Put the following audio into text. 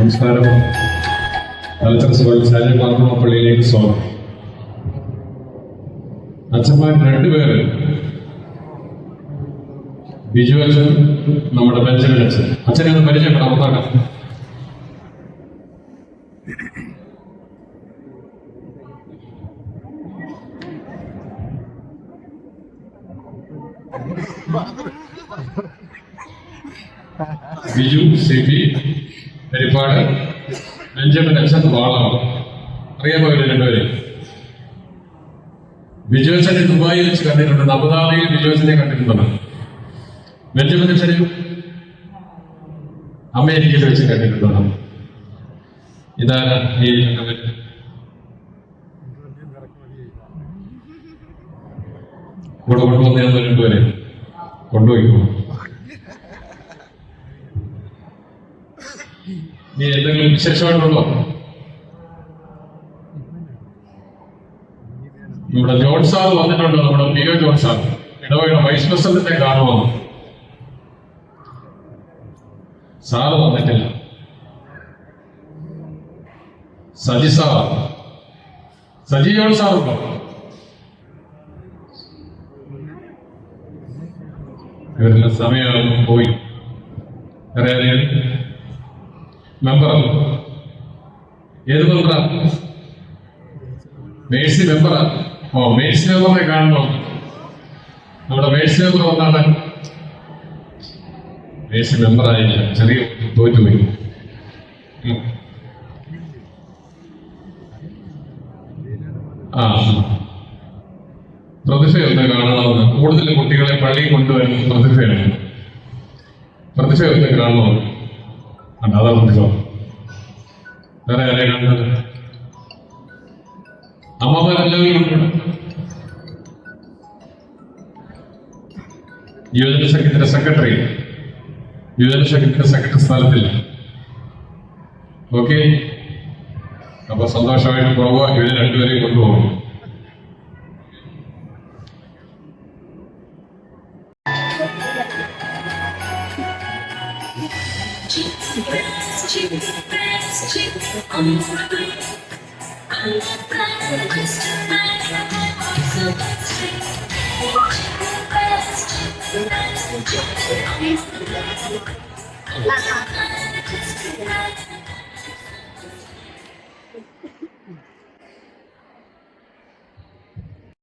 നമസ്കാരം. സാലിം മാർത്തോമ പള്ളിയിലേക്ക് സ്വാഗതം. അച്ഛന്മാർ രണ്ടുപേര്, ബിജു അച്ഛൻ, നമ്മുടെ ബെഞ്ചമിൻ അച്ഛൻ. അച്ഛനെ ഒന്ന് പരിചയപ്പെടാം. നോക്കാം. ബിജു സിബി ഹരിപ്പാട്, ബെഞ്ചമിൻ അച്ഛൻ വാളാണ്. അറിയാമോ ഇവര് രണ്ടുപേരെ? ബിജു അച്ഛനെ ദുബായിൽ വെച്ച് കണ്ടിട്ടുണ്ട്, അബുദാബിയിൽ ബിജു അച്ഛനെ കണ്ടിട്ടുണ്ടോ? ബെഞ്ചമിൻ അച്ഛനെ അമേരിക്കയിൽ വെച്ച് കണ്ടിട്ടുണ്ടോ? ഇതാണ് ഈ കൂടെ കൊണ്ടുവന്ന രണ്ടുപേരെ കൊണ്ടുപോയിക്കോ. നീ എന്തെങ്കിലും വിശേഷമായിട്ടുണ്ടോ? നമ്മുടെ ജോൺ സാർ വന്നിട്ടുണ്ടോ? നമ്മുടെ പി ഒ ജോൺ സാർ, ഇടവകയുടെ വൈസ് പ്രസിഡന്റിനെ കാണുമോ? സാറ് വന്നിട്ടില്ല. സജി സാർ, സജി ജോൺ സാറുണ്ടോ? ഇവരുടെ സമയം പോയി. അറിയാതെ മെമ്പർ, ഏത് മെമ്പറാ? മേഴ്സി മെമ്പറാ? ഓ, മേഴ്സി മെമ്പറിനെ കാണണോ? നമ്മുടെ മേഴ്സി മെമ്പർ വന്നാണ്. മേഴ്സി മെമ്പറായില്ല, ചെറിയ തോറ്റുപോയി. ആ, പ്രതിഭയൊന്ന് കാണണമെന്ന്, കൂടുതൽ കുട്ടികളെ പള്ളിയിൽ കൊണ്ടുവരുന്ന പ്രതിഭയാണ്. പ്രതിഭയൊന്ന് കാണണമെന്ന്. അതാ പ്രതിഭ. വേറെ ആരെ കണ്ടത്? അമ്മമാരെല്ലാവരും ഉണ്ട്. യുവജന സംഘത്തിന്റെ സെക്രട്ടറി, യുവജന സംഘത്തിന്റെ സെക്രട്ടറി സ്ഥാനത്തില്ല. ഓക്കെ, അപ്പൊ സന്തോഷമായിട്ട് പോവുക. ഇവരെ രണ്ടുപേരെയും കൊണ്ടുപോകണം. Thank you.